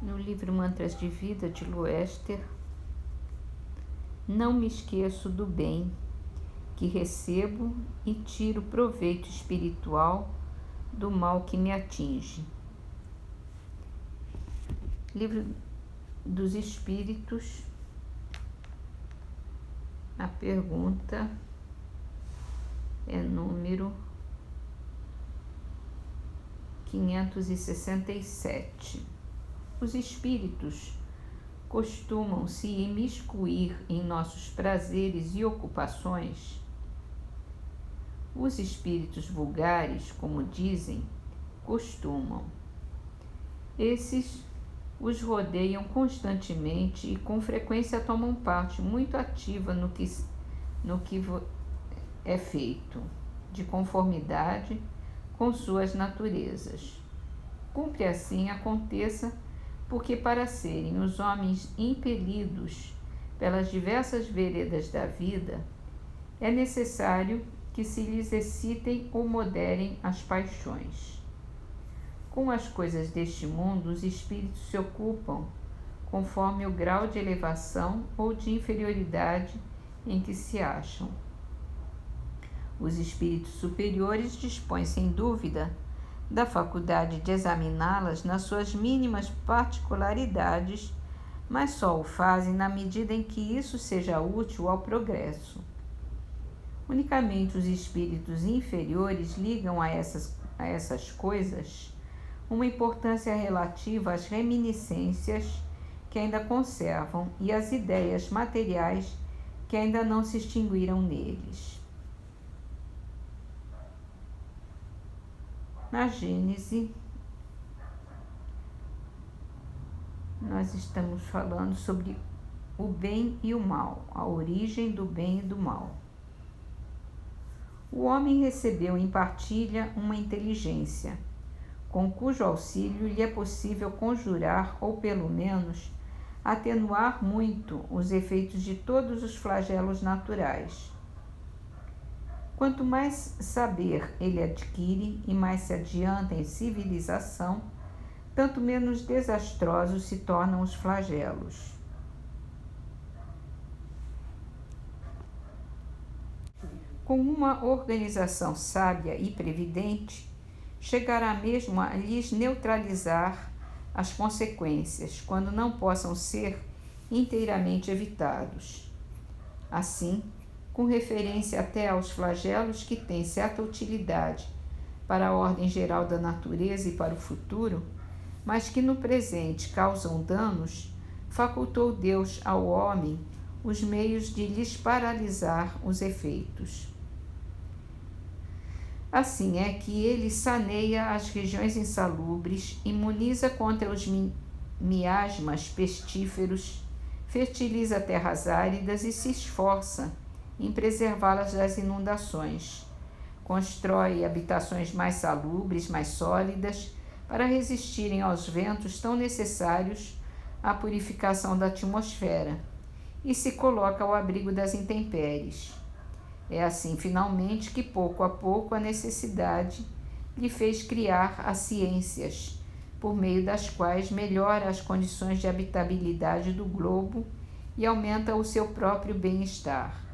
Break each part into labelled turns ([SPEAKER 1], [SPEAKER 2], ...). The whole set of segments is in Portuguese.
[SPEAKER 1] No livro Mantras de Vida, de Loester, não me esqueço do bem que recebo e tiro proveito espiritual do mal que me atinge. Livro dos Espíritos, a pergunta é número 567. Os espíritos costumam se imiscuir em nossos prazeres e ocupações? Os espíritos vulgares, como dizem, costumam. Esses os rodeiam constantemente e com frequência tomam parte muito ativa no que é feito, de conformidade com suas naturezas. Cumpre assim aconteça, porque para serem os homens impelidos pelas diversas veredas da vida, é necessário que se lhes excitem ou moderem as paixões. Com as coisas deste mundo, os espíritos se ocupam conforme o grau de elevação ou de inferioridade em que se acham. Os espíritos superiores dispõem, sem dúvida, da faculdade de examiná-las nas suas mínimas particularidades, mas só o fazem na medida em que isso seja útil ao progresso. Unicamente os espíritos inferiores ligam a essas coisas uma importância relativa às reminiscências que ainda conservam e às ideias materiais que ainda não se extinguiram neles. Na Gênese, nós estamos falando sobre o bem e o mal, a origem do bem e do mal. O homem recebeu em partilha uma inteligência, com cujo auxílio lhe é possível conjurar ou, pelo menos, atenuar muito os efeitos de todos os flagelos naturais. Quanto mais saber ele adquire e mais se adianta em civilização, tanto menos desastrosos se tornam os flagelos. Com uma organização sábia e previdente, chegará mesmo a lhes neutralizar as consequências, quando não possam ser inteiramente evitados. Assim, com referência até aos flagelos que têm certa utilidade para a ordem geral da natureza e para o futuro, mas que no presente causam danos, facultou Deus ao homem os meios de lhes paralisar os efeitos. Assim é que ele saneia as regiões insalubres, imuniza contra os miasmas pestíferos, fertiliza terras áridas e se esforça em preservá-las das inundações. Constrói habitações mais salubres, mais sólidas, para resistirem aos ventos tão necessários à purificação da atmosfera, e se coloca ao abrigo das intempéries. É assim, finalmente, que pouco a pouco a necessidade lhe fez criar as ciências, por meio das quais melhora as condições de habitabilidade do globo e aumenta o seu próprio bem-estar.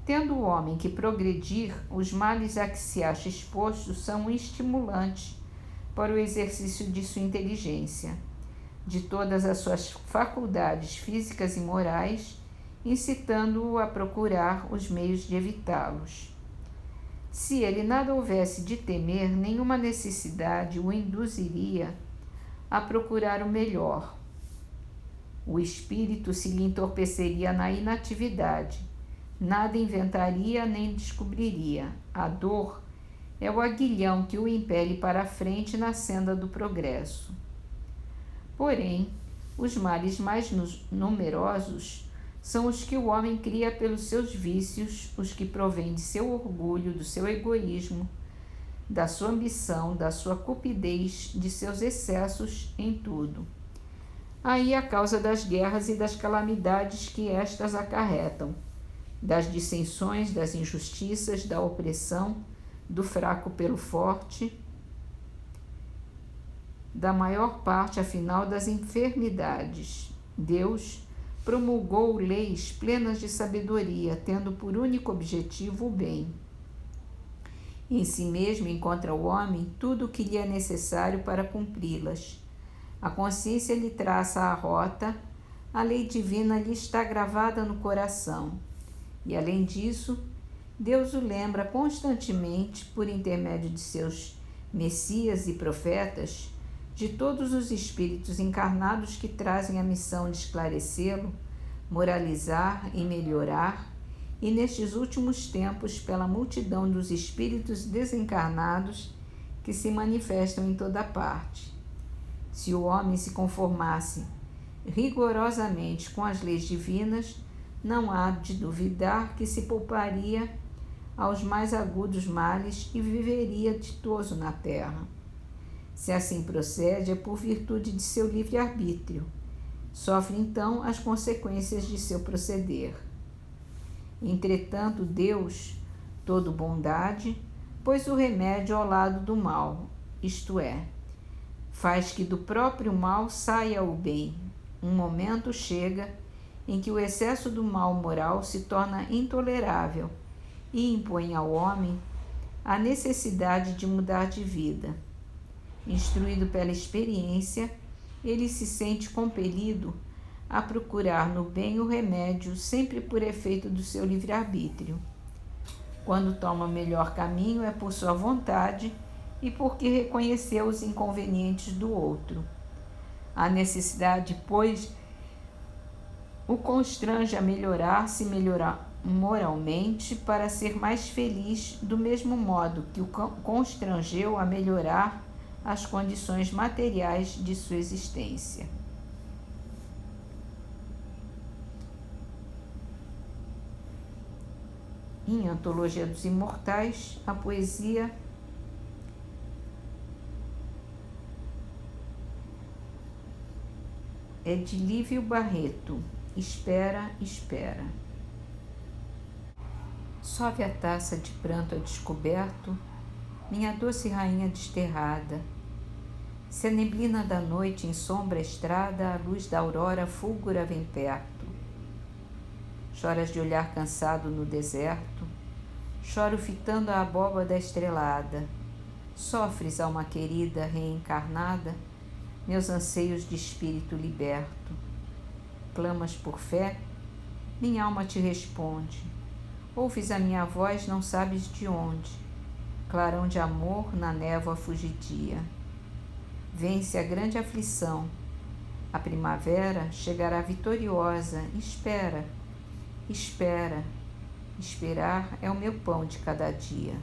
[SPEAKER 1] Tendo o homem que progredir, os males a que se acha exposto são um estimulante para o exercício de sua inteligência, de todas as suas faculdades físicas e morais, incitando-o a procurar os meios de evitá-los. Se ele nada houvesse de temer, nenhuma necessidade o induziria a procurar o melhor. O espírito se lhe entorpeceria na inatividade, nada inventaria nem descobriria. A dor é o aguilhão que o impele para a frente na senda do progresso. Porém, os males mais numerosos são os que o homem cria pelos seus vícios, os que provêm de seu orgulho, do seu egoísmo, da sua ambição, da sua cupidez, de seus excessos em tudo. Aí a causa das guerras e das calamidades que estas acarretam, das dissensões, das injustiças, da opressão, do fraco pelo forte, da maior parte, afinal, das enfermidades. Deus promulgou leis plenas de sabedoria, tendo por único objetivo o bem. Em si mesmo encontra o homem tudo o que lhe é necessário para cumpri-las. A consciência lhe traça a rota, a lei divina lhe está gravada no coração. E, além disso, Deus o lembra constantemente, por intermédio de seus messias e profetas, de todos os espíritos encarnados que trazem a missão de esclarecê-lo, moralizar e melhorar, e nestes últimos tempos pela multidão dos espíritos desencarnados que se manifestam em toda parte. Se o homem se conformasse rigorosamente com as leis divinas, não há de duvidar que se pouparia aos mais agudos males e viveria ditoso na terra. Se assim procede, é por virtude de seu livre-arbítrio. Sofre então as consequências de seu proceder. Entretanto, Deus, todo bondade, pôs o remédio ao lado do mal, isto é, faz que do próprio mal saia o bem. Um momento chega em que o excesso do mal moral se torna intolerável e impõe ao homem a necessidade de mudar de vida. Instruído pela experiência, ele se sente compelido a procurar no bem o remédio, sempre por efeito do seu livre-arbítrio. Quando toma o melhor caminho, é por sua vontade e porque reconheceu os inconvenientes do outro. A necessidade, pois, o constrange a melhorar-se moralmente para ser mais feliz, do mesmo modo que o constrangeu a melhorar as condições materiais de sua existência. Em Antologia dos Imortais, a poesia é de Lívio Barreto. Espera, espera. Sobe a taça de pranto a descoberto, minha doce rainha desterrada. Se a neblina da noite ensombra a estrada, a luz da aurora fulgura vem perto. Choras de olhar cansado no deserto, choro fitando a abóbada estrelada. Sofres, alma querida, reencarnada, meus anseios de espírito liberto. Clamas por fé, minha alma te responde. Ouves a minha voz, não sabes de onde. Clarão de amor na névoa fugidia. Vence a grande aflição. A primavera chegará vitoriosa. Espera, espera. Esperar é o meu pão de cada dia.